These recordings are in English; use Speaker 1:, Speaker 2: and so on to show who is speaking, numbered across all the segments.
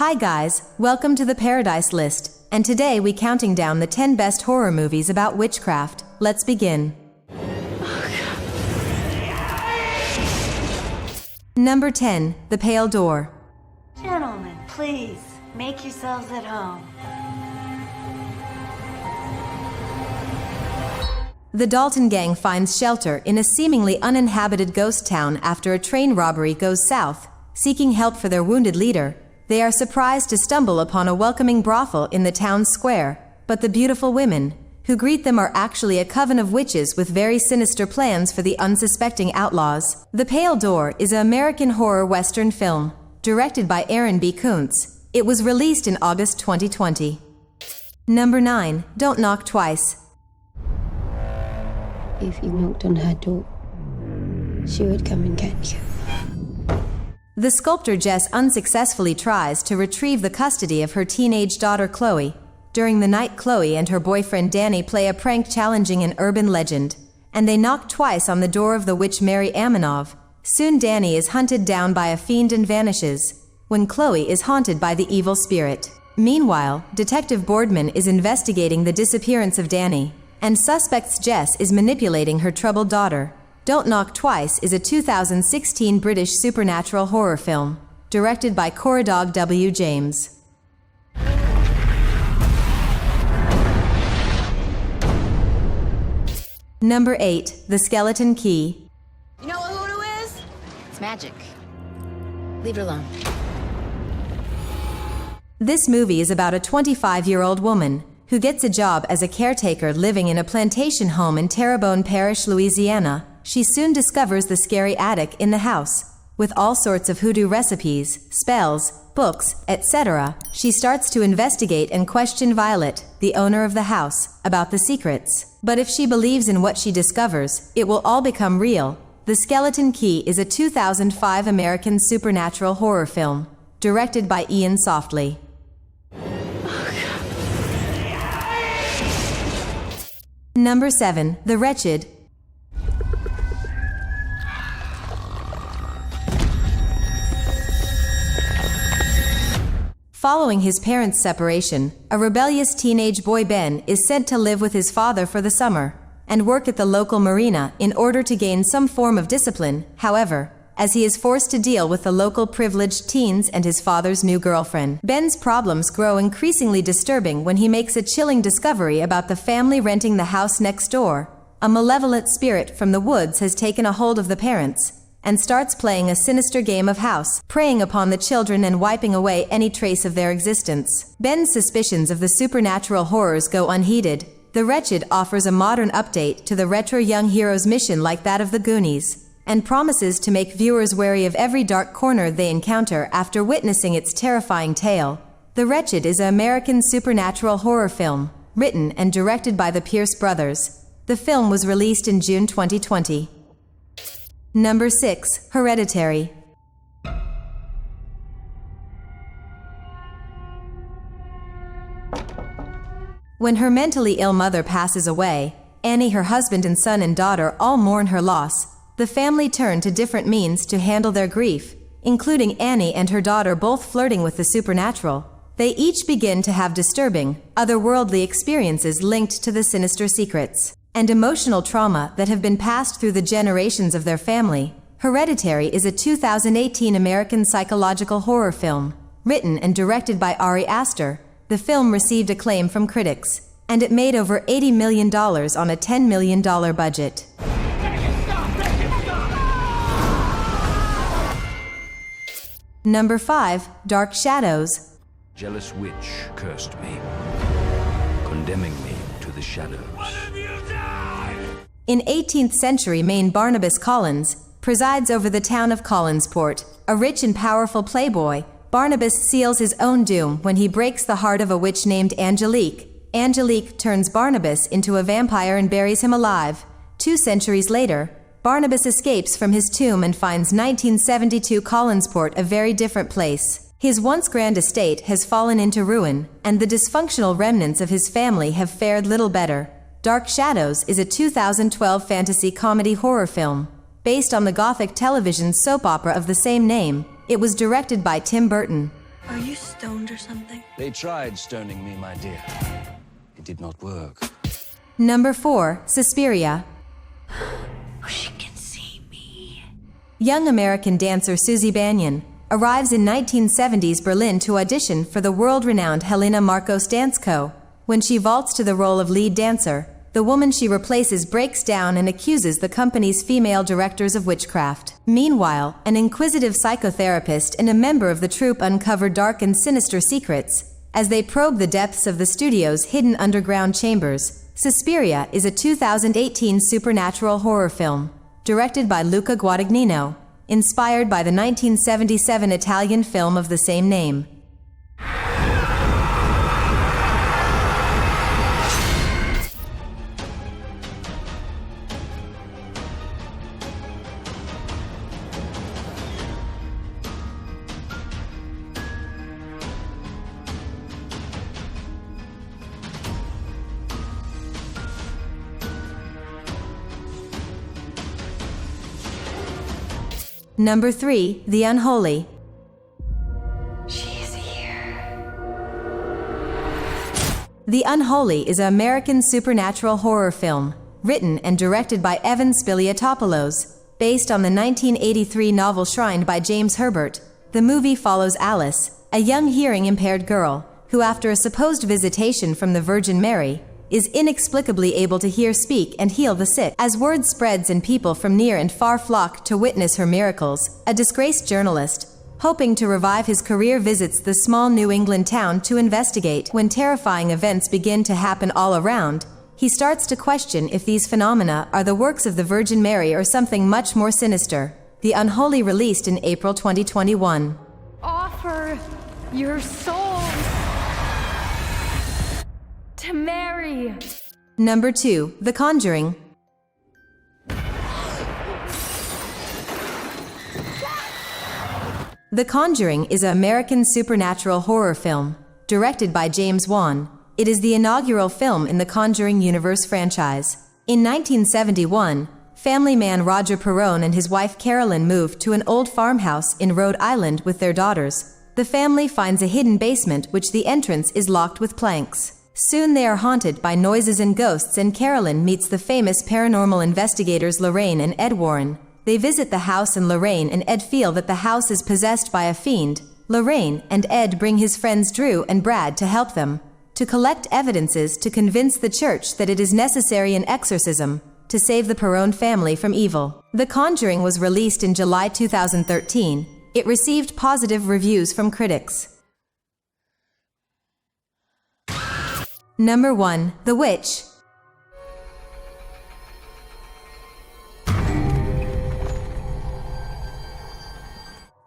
Speaker 1: Hi guys, welcome to the Paradise List, and today we counting down the 10 best horror movies about witchcraft. Let's begin. Number 10, The Pale Door.
Speaker 2: Gentlemen, please, make yourselves at home.
Speaker 1: The Dalton gang finds shelter in a seemingly uninhabited ghost town after a train robbery goes south. Seeking help for their wounded leader, they are surprised to stumble upon a welcoming brothel in the town's square, but the beautiful women who greet them are actually a coven of witches with very sinister plans for the unsuspecting outlaws. The Pale Door is an American horror western film, directed by Aaron B. Kuntz. It was released in August 2020. Number 9, Don't Knock Twice.
Speaker 3: If you knocked on her door, she would come and get you.
Speaker 1: The sculptor Jess unsuccessfully tries to retrieve the custody of her teenage daughter Chloe. During the night, Chloe and her boyfriend Danny play a prank challenging an urban legend, and they knock twice on the door of the witch 𝓵𝓸𝓾𝓵. Soon Danny is hunted down by a fiend and vanishes, when Chloe is haunted by the evil spirit. Meanwhile, Detective Boardman is investigating the disappearance of Danny, and suspects Jess is manipulating her troubled daughter. Don't Knock Twice is a 2016 British supernatural horror film, directed by 𝓂𝓷𝓭 James. Number 8, The Skeleton Key.
Speaker 4: You know what 𝓬𝓸 is? It's magic. Leave it alone.
Speaker 1: This movie is about a 25-year-old woman who gets a job as a caretaker living in a plantation home in Terrebonne Parish, Louisiana. She soon discovers the scary attic in the house. With all sorts of hoodoo recipes, spells, books, etc., she starts to investigate and question Violet, the owner of the house, about the secrets. But if she believes in what she discovers, it will all become real. The Skeleton Key is a 2005 American supernatural horror film, directed by Ian Softly. Number 7, The Wretched. Following his parents' separation, a rebellious teenage boy Ben is sent to live with his father for the summer and work at the local marina in order to gain some form of discipline. However, as he is forced to deal with the local privileged teens and his father's new girlfriend, Ben's problems grow increasingly disturbing when he makes a chilling discovery about the family renting the house next door. A malevolent spirit from the woods has taken a hold of the parents and starts playing a sinister game of house, preying upon the children and wiping away any trace of their existence. Ben's suspicions of the supernatural horrors go unheeded. The Wretched offers a modern update to the retro young hero's mission like that of the Goonies, and promises to make viewers wary of every dark corner they encounter after witnessing its terrifying tale. The Wretched is an American supernatural horror film, written and directed by the Pierce brothers. The film was released in June 2020. Number 6, Hereditary. When her mentally ill mother passes away, Annie, her husband and son and daughter all mourn her loss. The family turn to different means to handle their grief, including Annie and her daughter both flirting with the supernatural. They each begin to have disturbing, otherworldly experiences linked to the sinister secrets and emotional trauma that have been passed through the generations of their family. Hereditary is a 2018 American psychological horror film, written and directed by Ari Aster. The film received acclaim from critics, and it made over $80 million on a $10 million budget. Number 5, Dark Shadows.
Speaker 5: Jealous witch cursed me, condemning me to the shadows.
Speaker 1: In 18th century Maine, Barnabas Collins presides over the town of Collinsport. A rich and powerful playboy, Barnabas seals his own doom when he breaks the heart of a witch named Angelique. Angelique turns Barnabas into a vampire and buries him alive. 2 centuries later, Barnabas escapes from his tomb and finds 1972 Collinsport a very different place. His once grand estate has fallen into ruin, and the dysfunctional remnants of his family have fared little better. Dark Shadows is a 2012 fantasy comedy horror film, based on the Gothic television soap opera of the same name. It was directed by Tim Burton.
Speaker 6: Are you stoned or something?
Speaker 5: They tried stoning me, my dear. It did not work.
Speaker 1: Number 4. Suspiria.
Speaker 2: She can see me.
Speaker 1: Young American dancer 𝓂𝓵𝓵 arrives in 1970s Berlin to audition for the world-renowned 𝓬𝓸𝓵 Dance Co. When she vaults to the role of lead dancer, the woman she replaces breaks down and accuses the company's female directors of witchcraft. Meanwhile, an inquisitive psychotherapist and a member of the troupe uncover dark and sinister secrets as they probe the depths of the studio's hidden underground chambers. Suspiria is a 2018 supernatural horror film, directed by Luca Guadagnino, inspired by the 1977 Italian film of the same name. Number 3. The Unholy.
Speaker 2: She's here.
Speaker 1: The Unholy is an American supernatural horror film, written and directed by 𝓵𝓲𝓵, based on the 1983 novel 𝓬𝓸𝓵𝓵 by James Herbert. The movie follows Alice, a young hearing-impaired girl, who after a supposed visitation from the Virgin Mary, is inexplicably able to hear, speak, and heal the sick. As word spreads and people from near and far flock to witness her miracles, a disgraced journalist, hoping to revive his career, visits the small New England town to investigate. When terrifying events begin to happen all around, he starts to question if these phenomena are the works of the Virgin Mary or something much more sinister. The Unholy, released in April 2021.
Speaker 6: Offer your souls to Mary.
Speaker 1: Number 2. The Conjuring. The Conjuring is an American supernatural horror film, directed by James Wan. It is the inaugural film in the Conjuring universe franchise. In 1971, family man Roger Perron and his wife Carolyn moved to an old farmhouse in Rhode Island with their daughters. The family finds a hidden basement which the entrance is locked with planks. Soon they are haunted by noises and ghosts, and Carolyn meets the famous paranormal investigators Lorraine and Ed Warren. They visit the house and Lorraine and Ed feel that the house is possessed by a fiend. Lorraine and Ed bring his friends Drew and Brad to help them, to collect evidences to convince the church that it is necessary an exorcism to save the Perron family from evil. The Conjuring was released in July 2013. It received positive reviews from critics. Number 1. The Witch.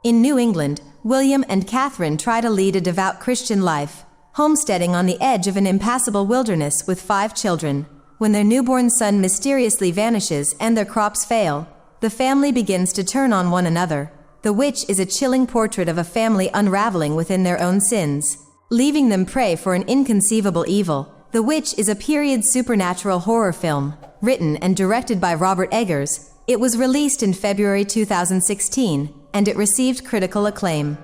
Speaker 1: In New England, William and Catherine try to lead a devout Christian life, homesteading on the edge of an impassable wilderness with 5 children. When their newborn son mysteriously vanishes and their crops fail, the family begins to turn on one another. The Witch is a chilling portrait of a family unraveling within their own sins, leaving them prey for an inconceivable evil. The Witch is a period supernatural horror film, written and directed by Robert Eggers. It was released in February 2016, and it received critical acclaim.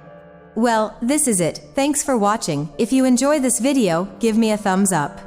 Speaker 1: Well, this is it. Thanks for watching. If you enjoy this video, give me a thumbs up.